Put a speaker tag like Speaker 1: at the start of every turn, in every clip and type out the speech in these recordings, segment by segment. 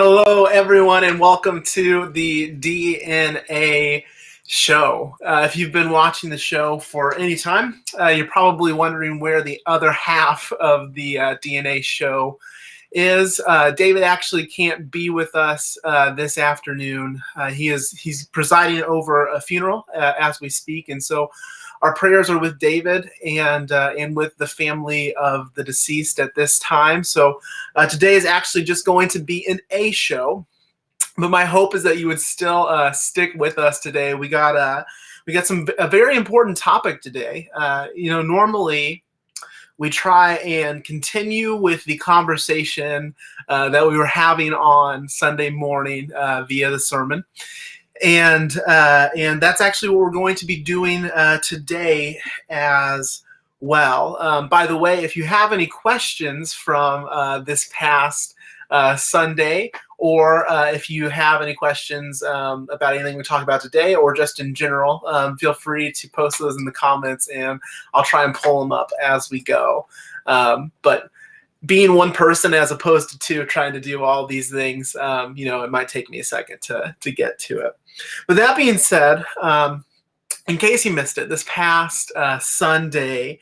Speaker 1: Hello, everyone, and welcome to the DNA show. If you've been watching the show for any time, you're probably wondering where the other half of the DNA show is. David actually can't be with us this afternoon. He's presiding over a funeral as we speak, and so our prayers are with David and with the family of the deceased at this time. So today is actually just going to be an A show, but my hope is that you would still stick with us today. We got a very important topic today. Normally we try and continue with the conversation that we were having on Sunday morning via the sermon. And that's actually what we're going to be doing today as well. By the way, if you have any questions from this past Sunday, or if you have any questions about anything we talk about today, or just in general, feel free to post those in the comments, and I'll try and pull them up as we go. But being one person as opposed to two trying to do all these things, it might take me a second to get to it. But that being said, in case you missed it, this past Sunday,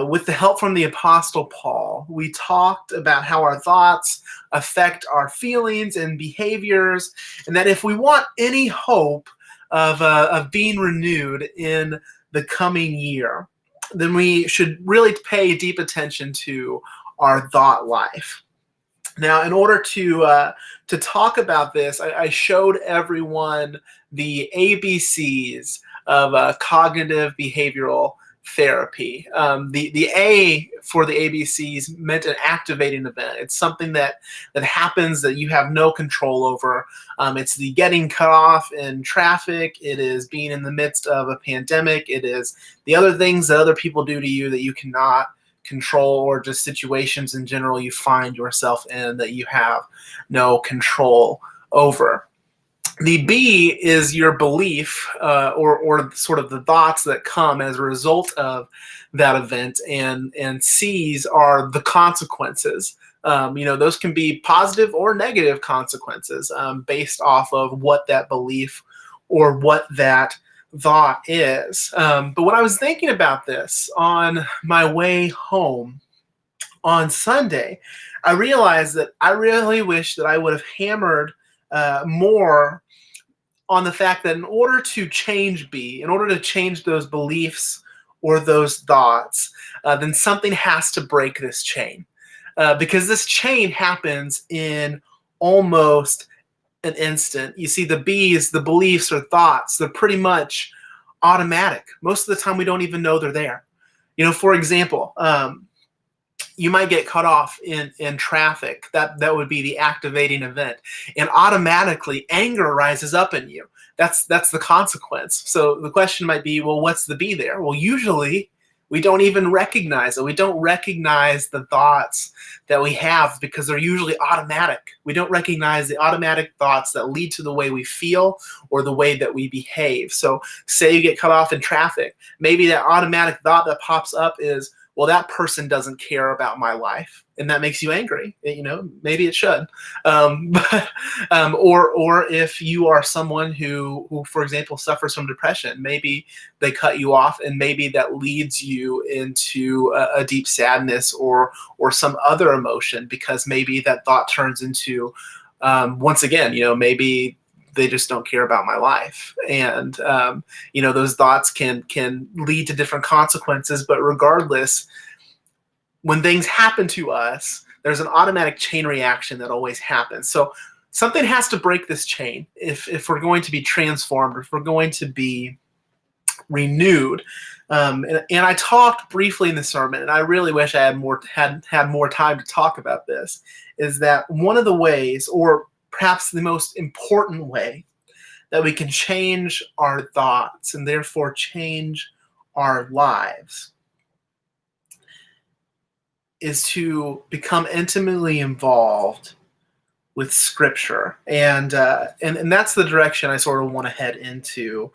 Speaker 1: with the help from the Apostle Paul, we talked about how our thoughts affect our feelings and behaviors, and that if we want any hope of being renewed in the coming year, then we should really pay deep attention to our thought life. Now, in order to talk about this, I showed everyone the ABCs of cognitive behavioral therapy. The A for the ABCs meant an activating event. It's something that happens that you have no control over. It's the getting cut off in traffic. It is being in the midst of a pandemic. It is the other things that other people do to you that you cannot control, or just situations in general you find yourself in that you have no control over. The B is your belief or sort of the thoughts that come as a result of that event, and C's are the consequences. Those can be positive or negative consequences based off of what that belief or what that thought is. But when I was thinking about this on my way home on Sunday, I realized that I really wish that I would have hammered more on the fact that in order to change B, in order to change those beliefs or those thoughts, then something has to break this chain. Because this chain happens in almost an instant. You see, the B's, the beliefs or thoughts, they're pretty much automatic. Most of the time we don't even know they're there. For example, you might get cut off in traffic. That would be the activating event. And automatically anger rises up in you. That's the consequence. So the question might be, well, what's the B there? Well, usually we don't even recognize it. We don't recognize the thoughts that we have because they're usually automatic. We don't recognize the automatic thoughts that lead to the way we feel or the way that we behave. So say you get cut off in traffic. Maybe that automatic thought that pops up is, well, that person doesn't care about my life, and that makes you angry. Maybe it should. Or if you are someone who, for example, suffers from depression, maybe they cut you off, and maybe that leads you into a deep sadness or some other emotion, because maybe that thought turns into, once again, maybe they just don't care about my life. And, those thoughts can lead to different consequences. But regardless, when things happen to us, there's an automatic chain reaction that always happens. So something has to break this chain if we're going to be transformed, if we're going to be renewed. And I talked briefly in the sermon, and I really wish I had more time to talk about this, is that one of the ways, or perhaps the most important way, that we can change our thoughts and therefore change our lives is to become intimately involved with Scripture. And that's the direction I sort of want to head into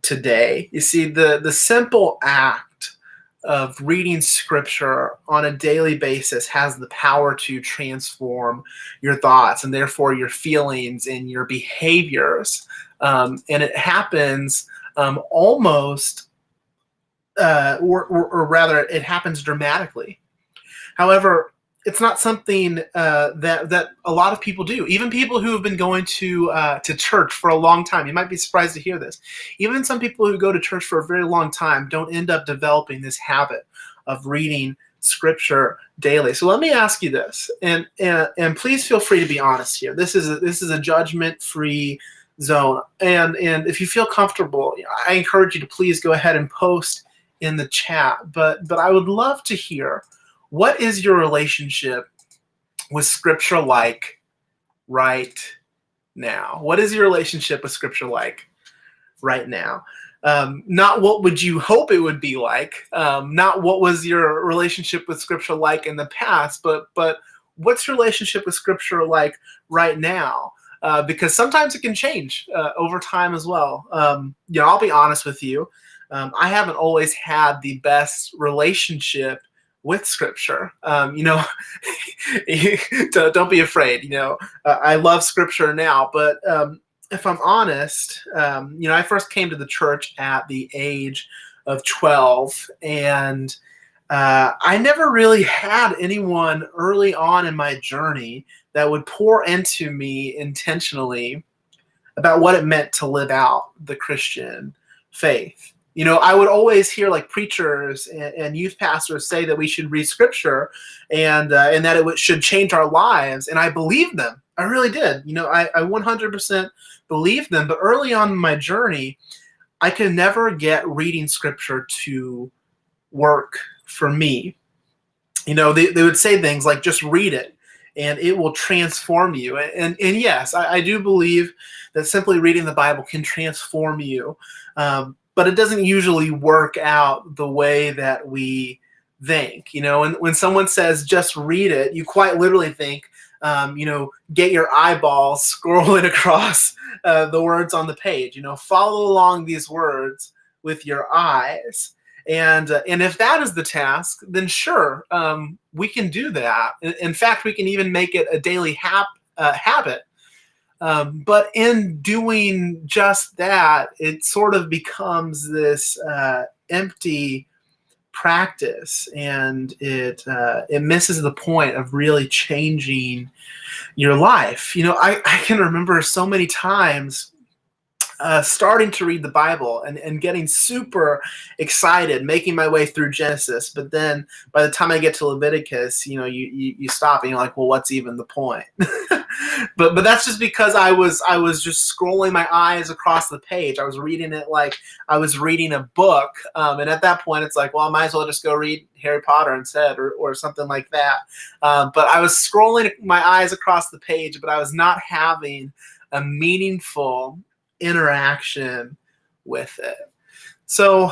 Speaker 1: today. You see, the simple act of reading scripture on a daily basis has the power to transform your thoughts and therefore your feelings and your behaviors. And it happens almost, or rather, it happens dramatically. However, it's not something that a lot of people do. Even people who have been going to church for a long time. You might be surprised to hear this. Even some people who go to church for a very long time don't end up developing this habit of reading scripture daily. So let me ask you this, and please feel free to be honest here. This is a judgment-free zone, and if you feel comfortable, I encourage you to please go ahead and post in the chat. But I would love to hear, what is your relationship with scripture like right now? What is your relationship with scripture like right now? Not what would you hope it would be like, not what was your relationship with scripture like in the past, but what's your relationship with scripture like right now? Because sometimes it can change over time as well. I'll be honest with you. I haven't always had the best relationship with scripture. Don't be afraid. I love scripture now, but if I'm honest, I first came to the church at the age of 12, and I never really had anyone early on in my journey that would pour into me intentionally about what it meant to live out the Christian faith. I would always hear like preachers and youth pastors say that we should read scripture and that it should change our lives. And I believed them. I really did. I 100% believed them. But early on in my journey, I could never get reading scripture to work for me. They would say things like, just read it and it will transform you. And yes, I do believe that simply reading the Bible can transform you. But it doesn't usually work out the way that we think. And when someone says just read it, you quite literally think, get your eyeballs scrolling across the words on the page. Follow along these words with your eyes. And if that is the task, then sure, we can do that. In fact, we can even make it a daily habit. But in doing just that, it sort of becomes this empty practice, and it misses the point of really changing your life. I can remember so many times starting to read the Bible and getting super excited, making my way through Genesis. But then by the time I get to Leviticus, you stop and you're like, well, what's even the point? but that's just because I was just scrolling my eyes across the page. I was reading it like I was reading a book. And at that point, it's like, well, I might as well just go read Harry Potter instead or something like that. But I was scrolling my eyes across the page, but I was not having a meaningful interaction with it. So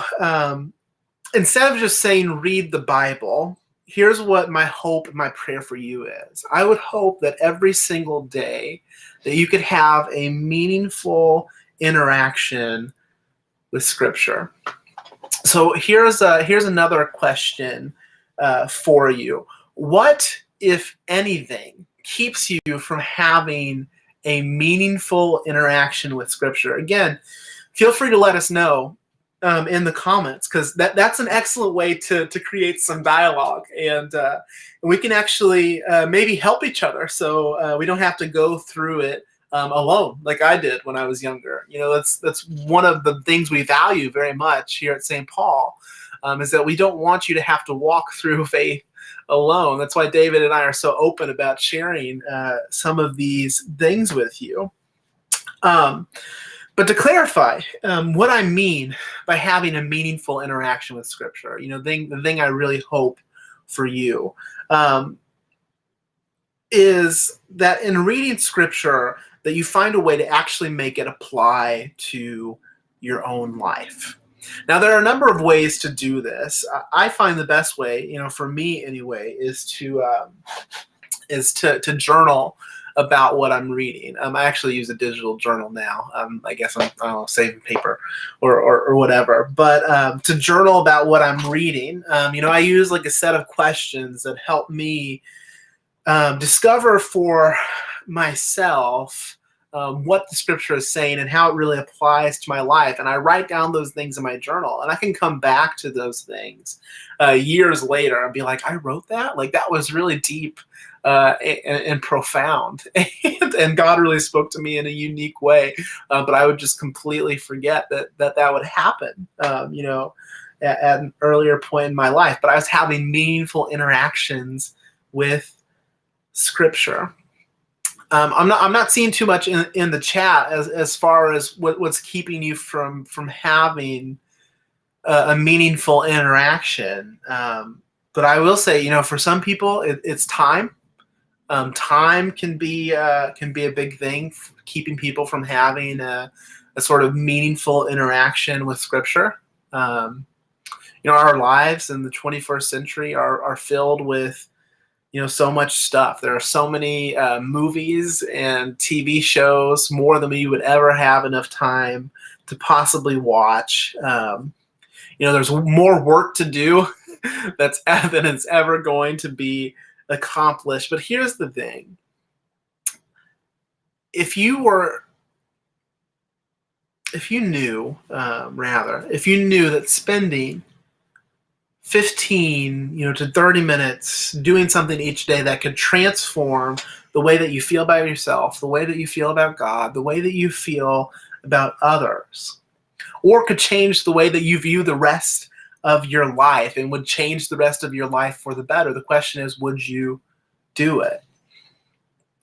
Speaker 1: instead of just saying read the Bible, here's what my hope and my prayer for you is. I would hope that every single day that you could have a meaningful interaction with scripture. So here's another question for you. What, if anything, keeps you from having a meaningful interaction with scripture? Again, feel free to let us know in the comments, because that's an excellent way to create some dialogue, and we can actually maybe help each other, so we don't have to go through it alone like I did when I was younger. That's one of the things we value very much here at St. Paul, is that we don't want you to have to walk through faith alone. That's why David and I are so open about sharing some of these things with you. But to clarify, what I mean by having a meaningful interaction with scripture, the thing I really hope for you is that in reading scripture, that you find a way to actually make it apply to your own life. Now, there are a number of ways to do this. I find the best way, for me anyway, is to journal about what I'm reading. I actually use a digital journal now. I guess I'm, I don't know, saving paper or whatever. But to journal about what I'm reading, I use like a set of questions that help me discover for myself what the scripture is saying and how it really applies to my life. And I write down those things in my journal, and I can come back to those things years later and be like, I wrote that? Like, that was really deep and profound. And God really spoke to me in a unique way. But I would just completely forget that would happen, at an earlier point in my life. But I was having meaningful interactions with Scripture. I'm not seeing too much in the chat as far as what's keeping you from having a meaningful interaction. But I will say, for some people, it's time. Time can be a big thing, keeping people from having a sort of meaningful interaction with Scripture. Our lives in the 21st century are filled with so much stuff. There are so many movies and TV shows, more than we would ever have enough time to possibly watch. There's more work to do than it's ever going to be accomplished. But here's the thing. If you knew that spending 15 to 30 minutes doing something each day that could transform the way that you feel about yourself, the way that you feel about God, the way that you feel about others, or could change the way that you view the rest of your life and would change the rest of your life for the better. The question is, would you do it?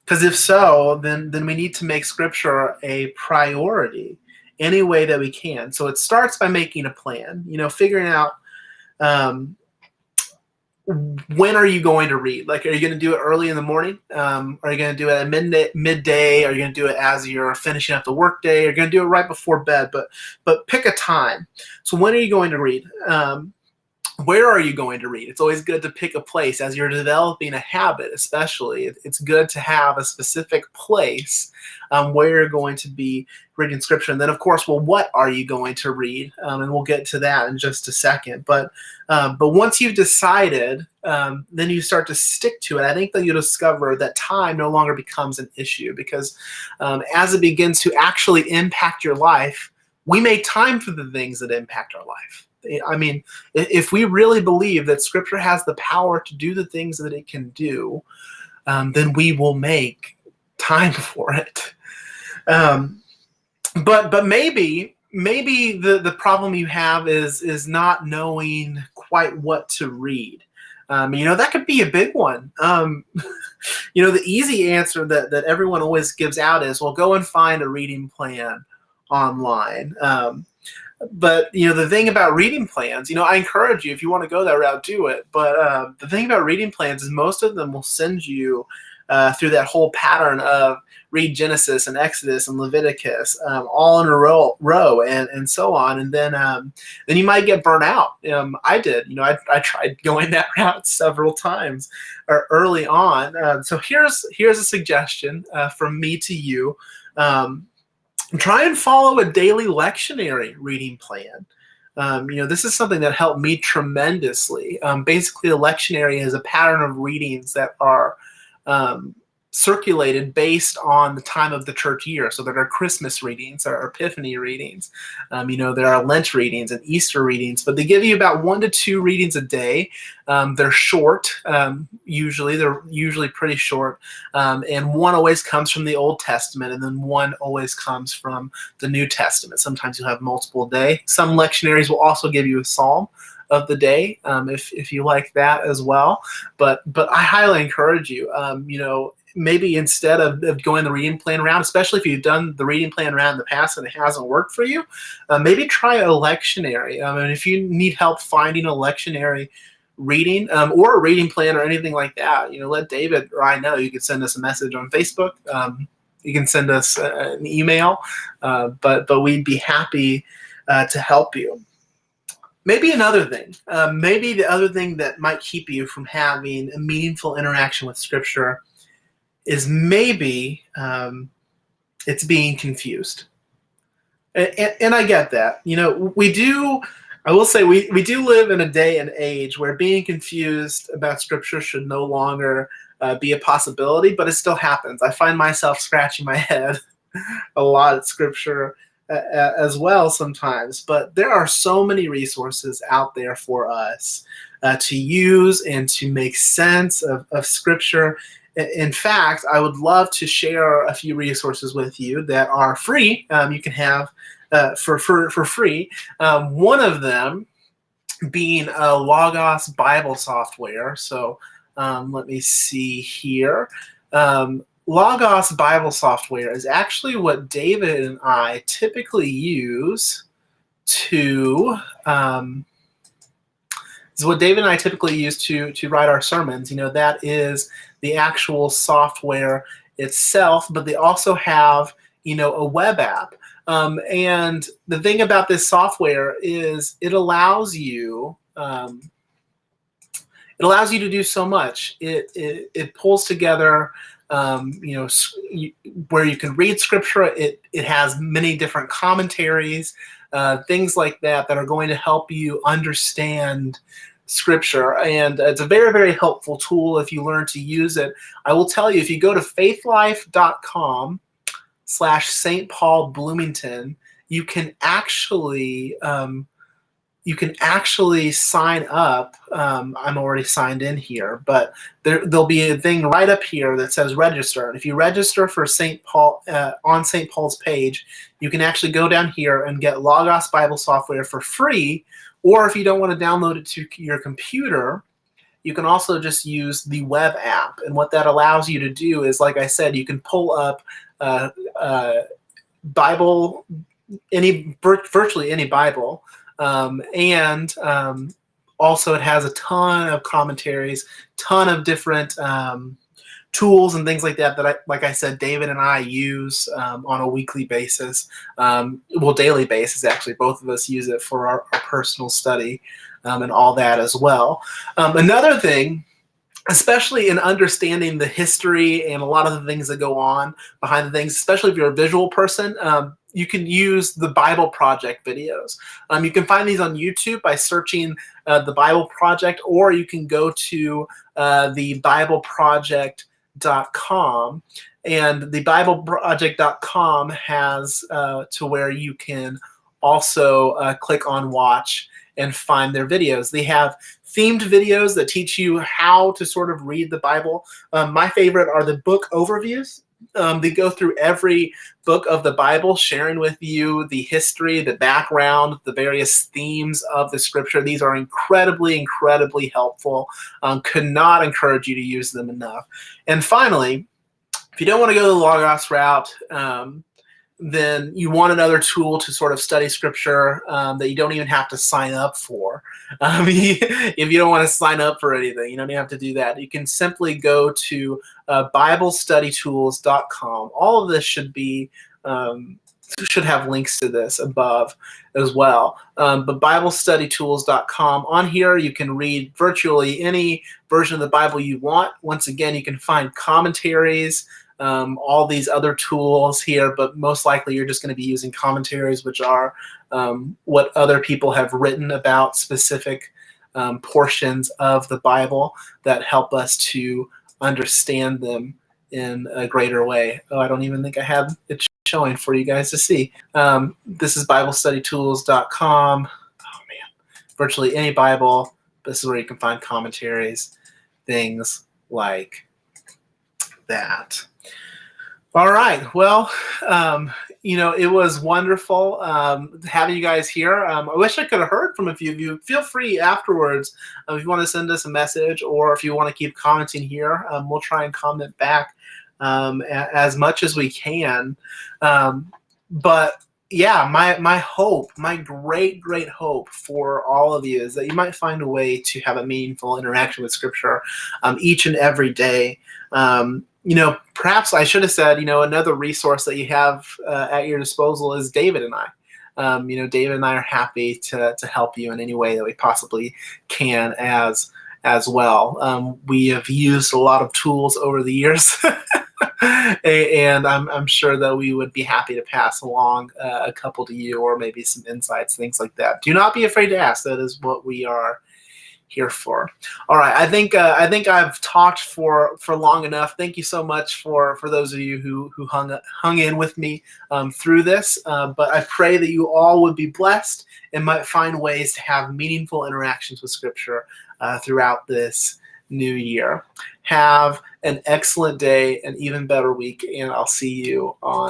Speaker 1: Because if so, then we need to make Scripture a priority any way that we can. So it starts by making a plan, figuring out when are you going to read? Like, are you going to do it early in the morning? Are you going to do it at midday? Are you going to do it as you're finishing up the workday? Are you going to do it right before bed? But pick a time. So when are you going to read? Where are you going to read? It's always good to pick a place. As you're developing a habit, especially, it's good to have a specific place where you're going to be reading Scripture. And then, of course, what are you going to read? And we'll get to that in just a second. But once you've decided, then you start to stick to it. I think that you'll discover that time no longer becomes an issue, because as it begins to actually impact your life, we make time for the things that impact our life. I mean, if we really believe that Scripture has the power to do the things that it can do, then we will make time for it. But maybe the problem you have is not knowing quite what to read. That could be a big one. The easy answer that everyone always gives out is, well, go and find a reading plan online. But the thing about reading plans, I encourage you, if you want to go that route, do it. But the thing about reading plans is most of them will send you through that whole pattern of read Genesis and Exodus and Leviticus all in a row and so on. And then you might get burnt out. I did. I tried going that route several times early on. So here's a suggestion from me to you. Try and follow a daily lectionary reading plan. This is something that helped me tremendously. Basically, a lectionary is a pattern of readings that are circulated based on the time of the church year. So there are Christmas readings, there are Epiphany readings, there are Lent readings and Easter readings, but they give you about 1 to 2 readings a day. They're short, usually. They're usually pretty short, and one always comes from the Old Testament, and then one always comes from the New Testament. Sometimes you'll have multiple a day. Some lectionaries will also give you a psalm of the day, if you like that as well. But I highly encourage you, maybe instead of going the reading plan round, especially if you've done the reading plan round in the past and it hasn't worked for you, maybe try a lectionary. And if you need help finding a lectionary reading or a reading plan or anything like that, let David or I know. You can send us a message on Facebook. You can send us an email, but we'd be happy to help you. Maybe another thing, the other thing that might keep you from having a meaningful interaction with Scripture is maybe it's being confused. And I get that. We do, I will say, we do live in a day and age where being confused about Scripture should no longer be a possibility, but it still happens. I find myself scratching my head a lot at Scripture as well sometimes. But there are so many resources out there for us to use and to make sense of Scripture. In fact, I would love to share a few resources with you that are free. You can have for free. One of them being Logos Bible software. So let me see here. Logos Bible software is actually what David and I typically use to write our sermons. That is the actual software itself, but they also have a web app. And the thing about this software is it allows you to do so much. It pulls together where you can read Scripture. It has many different commentaries, things like that are going to help you understand Scripture. And it's a very, very helpful tool if you learn to use it. I will tell you, if you go to faithlife.com/St. Paul Bloomington, you can actually sign up. I'm already signed in here, but there'll be a thing right up here that says register. And if you register for St. Paul on St. Paul's page, you can actually go down here and get Logos Bible software for free. Or if you don't want to download it to your computer, you can also just use the web app. And what that allows you to do is, like I said, you can pull up Bible, virtually any Bible. And also it has a ton of commentaries, ton of different tools and things like that like I said, David and I use on a weekly basis. Daily basis, actually. Both of us use it for our personal study and all that as well. Another thing, especially in understanding the history and a lot of the things that go on behind the things, especially if you're a visual person, you can use the Bible Project videos. You can find these on YouTube by searching the Bible Project, or you can go to the BibleProject.com, and the BibleProject.com has to where you can also click on watch and find their videos. They have themed videos that teach you how to sort of read the Bible. My favorite are the book overviews. They go through every book of the Bible, sharing with you the history, the background, the various themes of the Scripture. These are incredibly, incredibly helpful. Could not encourage you to use them enough. And finally, if you don't want to go the Logos route, then you want another tool to sort of study Scripture that you don't even have to sign up for. If you don't want to sign up for anything, you don't even have to do that. You can simply go to BibleStudyTools.com. All of this should have links to this above as well. But BibleStudyTools.com. On here, you can read virtually any version of the Bible you want. Once again, you can find commentaries, all these other tools here, but most likely you're just going to be using commentaries, which are what other people have written about specific portions of the Bible that help us to understand them in a greater way. Oh, I don't even think I have it showing for you guys to see. This is BibleStudyTools.com. Oh man, virtually any Bible. This is where you can find commentaries, things like that. All right. Well, it was wonderful having you guys here. I wish I could have heard from a few of you. Feel free afterwards if you want to send us a message, or if you want to keep commenting here. We'll try and comment back as much as we can. But yeah, my hope, my great, great hope for all of you is that you might find a way to have a meaningful interaction with Scripture each and every day. Perhaps I should have said, another resource that you have at your disposal is David and I. David and I are happy to help you in any way that we possibly can as well. We have used a lot of tools over the years And I'm sure that we would be happy to pass along a couple to you, or maybe some insights, things like that. Do not be afraid to ask. That is what we are here for. All right, I think I've talked for long enough. Thank you so much for those of you who hung in with me through this. But I pray that you all would be blessed and might find ways to have meaningful interactions with Scripture throughout this new year. Have an excellent day, an even better week, and I'll see you on